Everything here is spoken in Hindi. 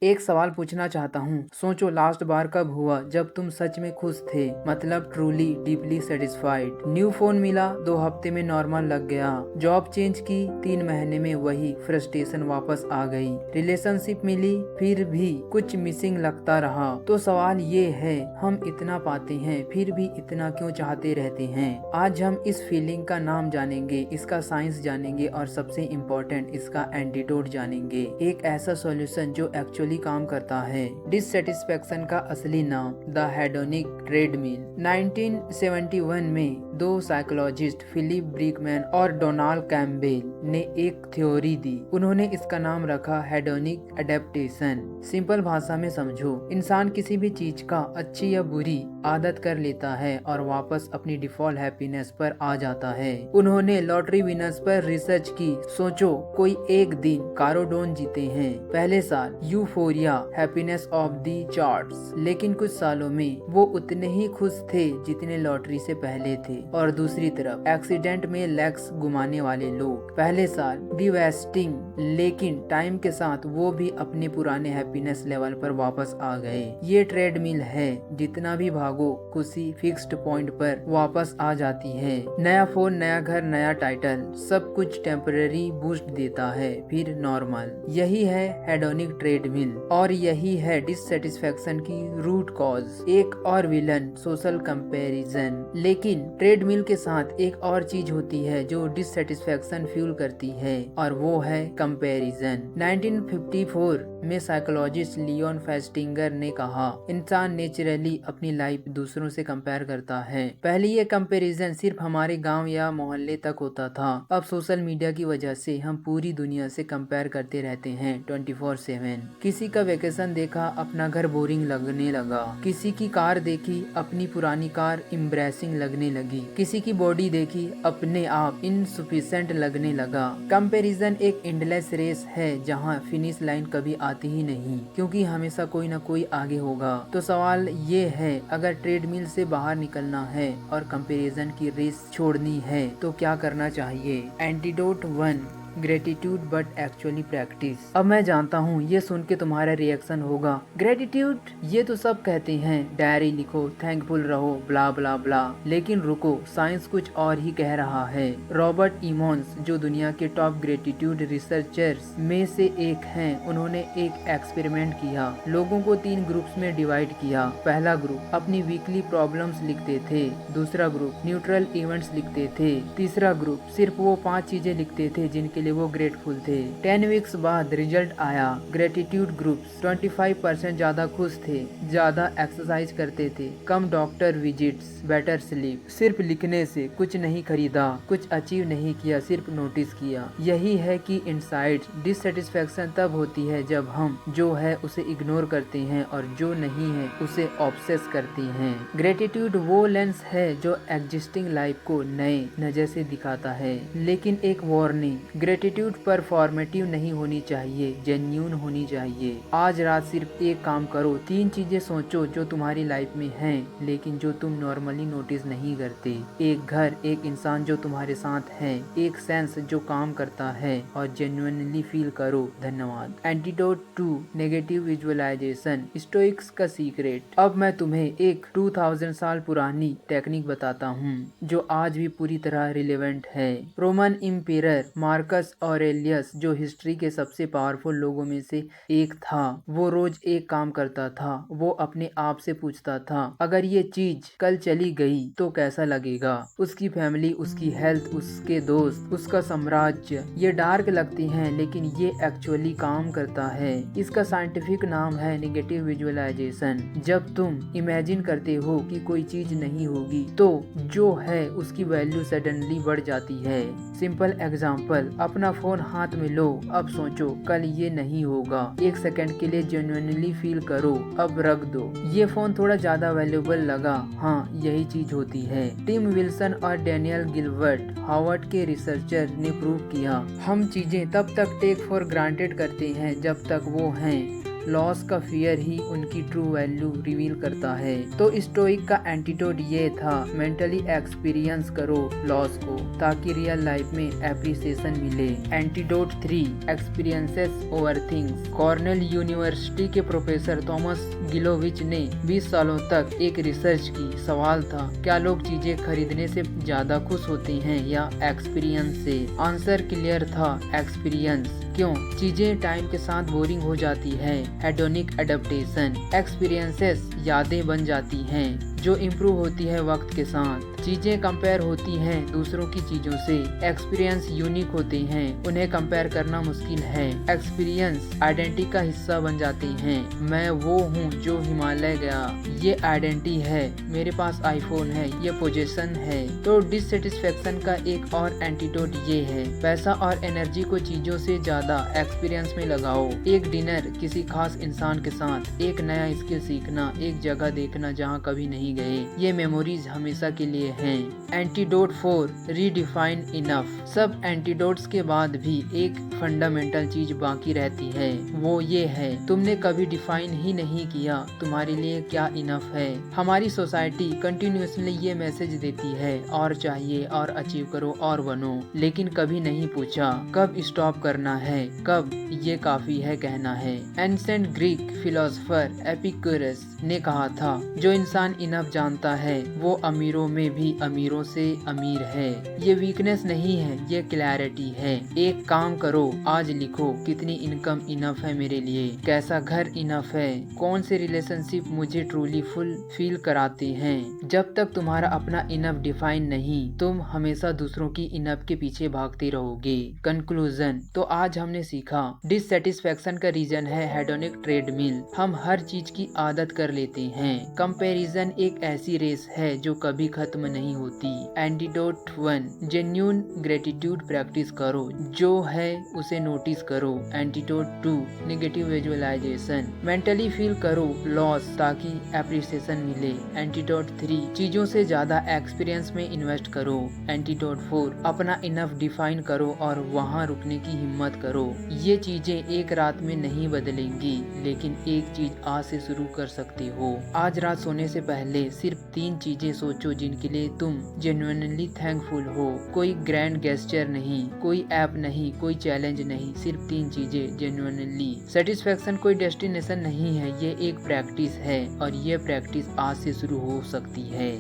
एक सवाल पूछना चाहता हूँ। सोचो लास्ट बार कब हुआ जब तुम सच में खुश थे, मतलब truly deeply satisfied. New phone मिला, 2 हफ्ते में नॉर्मल लग गया। जॉब चेंज की, 3 महीने में वही फ्रस्ट्रेशन वापस आ गई। रिलेशनशिप मिली, फिर भी कुछ मिसिंग लगता रहा। तो सवाल ये है, हम इतना पाते हैं फिर भी इतना क्यों चाहते रहते हैं। आज हम इस फीलिंग का नाम जानेंगे, इसका साइंस जानेंगे और सबसे इम्पोर्टेंट इसका एंटीडोट जानेंगे। एक ऐसा सॉल्यूशन जो एक्चुअली काम करता है। डिससेटिस्फेक्शन का असली नाम द हेडोनिक ट्रेडमिल। 1971 में 2 साइकोलॉजिस्ट फिलिप ब्रिकमैन और डोनाल्ड कैम्पबेल ने एक थ्योरी दी। उन्होंने इसका नाम रखा हेडोनिक एडेप्टेशन। सिंपल भाषा में समझो, इंसान किसी भी चीज का अच्छी या बुरी आदत कर लेता है और वापस अपनी डिफॉल्ट हैप्पीनेस पर आ जाता है। उन्होंने लॉटरी विनर्स पर रिसर्च की। सोचो कोई एक दिन कारोडोन जीते हैं, पहले साल euphoria, happiness of the charts, लेकिन कुछ सालों में वो उतने ही खुश थे जितने लॉटरी से पहले थे। और दूसरी तरफ एक्सीडेंट में लेग्स घुमाने वाले लोग, पहले साल डिवेस्टिंग, लेकिन टाइम के साथ वो भी अपने पुराने हैप्पीनेस लेवल पर वापस आ गए। ये ट्रेडमिल है, जितना भी भागो खुशी फिक्स्ड पॉइंट पर वापस आ जाती है। नया फोन, नया घर, नया टाइटल, सब कुछ टेम्पररी बूस्ट देता है, फिर नॉर्मल। यही है हेडोनिक ट्रेडमिल और यही है डिससेटिस्फेक्शन की रूट कॉज। एक और विलन, सोशल कंपैरिजन। लेकिन ट्रेडमिल के साथ एक और चीज होती है जो डिससेटिस्फेक्शन फ्यूल करती है, और वो है कंपैरिजन। 1954 में साइकोलॉजिस्ट लियोन फेस्टिंगर ने कहा, इंसान नेचुरली अपनी लाइफ दूसरों से कंपेयर करता है। पहले ये कंपैरिजन सिर्फ हमारे गांव या मोहल्ले तक होता था। अब सोशल मीडिया की वजह से हम पूरी दुनिया से कंपेयर करते रहते हैं 24/7। किसी का वेकेशन देखा, अपना घर बोरिंग लगने लगा। किसी की कार देखी, अपनी पुरानी कार इम्ब्रेसिंग लगने लगी। किसी की बॉडी देखी, अपने आप इनसफिशिएंट लगने लगा। कंपैरिजन एक एंडलेस रेस है जहाँ फिनिश लाइन कभी आती ही नहीं, क्योंकि हमेशा कोई ना कोई आगे होगा। तो सवाल ये है, अगर ट्रेडमिल से बाहर निकलना है और कंपैरिजन की रेस छोड़नी है तो क्या करना चाहिए। Antidote 1, gratitude but actually practice. अब मैं जानता हूँ ये सुन के तुम्हारा रिएक्शन होगा, ग्रेटिट्यूड ये तो सब कहते हैं, डायरी लिखो, थैंकफुल रहो, ब्ला ब्ला ब्ला। लेकिन रुको, साइंस कुछ और ही कह रहा है। रॉबर्ट इमोन्स, जो दुनिया के टॉप ग्रेटिट्यूड रिसर्चर्स में से एक हैं, उन्होंने एक एक्सपेरिमेंट किया। लोगों को 3 ग्रुप्स में डिवाइड किया। पहला ग्रुप अपनी वीकली प्रॉब्लम्स लिखते थे, दूसरा ग्रुप न्यूट्रल इवेंट्स लिखते थे, तीसरा ग्रुप सिर्फ वो 5 चीजें लिखते थे जिनके लिए वो ग्रेटफुल थे। 10 वीक्स बाद रिजल्ट आया। ग्रेटिट्यूड ग्रुप्स 25% ज्यादा खुश थे, ज्यादा एक्सरसाइज करते थे, कम डॉक्टर विजिट्स, बेटर स्लीप। सिर्फ लिखने से कुछ नहीं खरीदा, कुछ अचीव नहीं किया, सिर्फ नोटिस किया। यही है कि इनसाइट। डिससेटिस्फेक्शन तब होती है जब हम जो है उसे इग्नोर करते हैं और जो नहीं है उसे ऑब्सेस करते हैं। ग्रेटिट्यूड वो लेंस है जो एग्जिस्टिंग लाइफ को नए नजर से दिखाता है। लेकिन एक वार्निंग, ग्रेटिट्यूड परफॉर्मेटिव नहीं होनी चाहिए, जेन्यून होनी चाहिए। आज रात सिर्फ एक काम करो, 3 चीजें सोचो जो तुम्हारी लाइफ में हैं लेकिन जो तुम नॉर्मली नोटिस नहीं करते। एक घर, एक इंसान जो तुम्हारे साथ है, एक सेंस जो काम करता है, और जेन्युइनली फील करो धन्यवाद। एंटीडोट 2, नेगेटिव विजुअलाइजेशन, स्टोइक्स का सीक्रेट। अब मैं तुम्हें एक 2000 साल पुरानी टेक्निक बताता हूँ जो आज भी पूरी तरह रिलेवेंट है। रोमन एम्परर मार्कस ऑरेलियस, जो हिस्ट्री के सबसे पावरफुल लोगों में से एक था, वो रोज एक काम करता था। वो अपने आप से पूछता था, अगर ये चीज कल चली गई तो कैसा लगेगा। उसकी फैमिली, उसकी हेल्थ, उसके दोस्त, उसका साम्राज्य। ये डार्क लगती हैं लेकिन ये एक्चुअली काम करता है। इसका साइंटिफिक नाम है नेगेटिव विजुअलाइजेशन। जब तुम इमेजिन करते हो कि कोई चीज नहीं होगी तो जो है उसकी वैल्यू सडनली बढ़ जाती है। सिंपल एग्जाम्पल, अपना फोन हाथ में लो, अब सोचो कल ये नहीं होगा। 1 सेकंड के लिए जेन्युइनली फील करो, अब रख दो। ये फोन थोड़ा ज्यादा वैल्यूएबल लगा, हाँ यही चीज होती है। टिम विल्सन और डैनियल गिलबर्ट, हार्वर्ड के रिसर्चर ने प्रूव किया, हम चीजें तब तक टेक फॉर ग्रांटेड करते हैं जब तक वो हैं। लॉस का फियर ही उनकी ट्रू वैल्यू रिवील करता है। तो स्टोइक का एंटीडोट ये था, मेंटली एक्सपीरियंस करो लॉस को ताकि रियल लाइफ में एप्रिसिएशन मिले। Antidote 3, experiences over things. Cornell university के प्रोफेसर थॉमस गिलोविच ने 20 सालों तक एक रिसर्च की। सवाल था, क्या लोग चीजें खरीदने से ज्यादा खुश होते हैं या एक्सपीरियंस से? आंसर क्लियर था, एक्सपीरियंस। क्यों? चीजें टाइम के साथ बोरिंग हो जाती है, हेडोनिक एडेप्टेशन। एक्सपीरियंसेस यादें बन जाती हैं जो इम्प्रूव होती है वक्त के साथ। चीजें कंपेयर होती हैं दूसरों की चीजों से। एक्सपीरियंस यूनिक होते हैं, उन्हें कंपेयर करना मुश्किल है। एक्सपीरियंस आइडेंटिटी का हिस्सा बन जाते हैं। मैं वो हूँ जो हिमालय गया, ये आइडेंटिटी है। मेरे पास आईफोन है, ये पोजीशन है। तो डिससेटिस्फेक्शन का एक और एंटीडोट ये है, पैसा और एनर्जी को चीजों से ज्यादा एक्सपीरियंस में लगाओ। एक डिनर किसी खास इंसान के साथ, एक नया स्किल सीखना, एक जगह देखना जहाँ कभी नहीं गए, ये मेमोरीज हमेशा के लिए हैं। Antidote 4, redefine enough. सब एंटीडोट्स के बाद भी एक फंडामेंटल चीज बाकी रहती है, वो ये है, तुमने कभी डिफाइन ही नहीं किया तुम्हारे लिए क्या इनफ है। हमारी सोसाइटी कंटिन्यूसली ये मैसेज देती है, और चाहिए, और अचीव करो, और बनो, लेकिन कभी नहीं पूछा कब स्टॉप करना है, कब ये काफी है कहना है। एंसेंट ग्रीक फिलोसोफर एपिक्यूरस ने कहा था, जो इंसान इनफ जानता है वो अमीरों में भी अमीरों से अमीर है। ये वीकनेस नहीं है, ये क्लैरिटी है। एक काम करो, आज लिखो, कितनी इनकम इनफ है मेरे लिए, कैसा घर इनफ है, कौन से रिलेशनशिप मुझे ट्रूली फुल फील कराते हैं। जब तक तुम्हारा अपना इनफ डिफाइन नहीं, तुम हमेशा दूसरों की इनफ के पीछे भागते रहोगे। कंक्लूजन, तो आज हमने सीखा, डिससेटिस्फेक्शन का रीजन है हेडोनिक ट्रेडमिल। हम हर चीज की आदत कर लेते हैं। कंपैरिजन एक ऐसी रेस है जो कभी खत्म नहीं होती। एंटीडोट 1, जेन्युइन ग्रेटिट्यूड प्रैक्टिस करो, जो है उसे नोटिस करो। Antidote 2, negative visualisation, mentally feel करो लॉस ताकि एप्रिसिएशन मिले। एंटीडोट 3, चीजों से ज्यादा एक्सपीरियंस में इन्वेस्ट करो। एंटीडोट 4, अपना इनफ डिफाइन करो और वहाँ रुकने की हिम्मत करो। ये चीजें एक रात में नहीं बदलेंगी, लेकिन एक चीज आज से शुरू कर सकते हो। आज रात सोने से पहले सिर्फ 3 चीजें सोचो जिनके लिए तुम जेन्युइनली थैंकफुल हो। कोई ग्रैंड गेस्चर नहीं, कोई ऐप नहीं, कोई चैलेंज नहीं, सिर्फ 3 चीजें जेन्युइनली। सेटिस्फेक्शन कोई डेस्टिनेशन नहीं है, ये एक प्रैक्टिस है, और ये प्रैक्टिस आज से शुरू हो सकती है।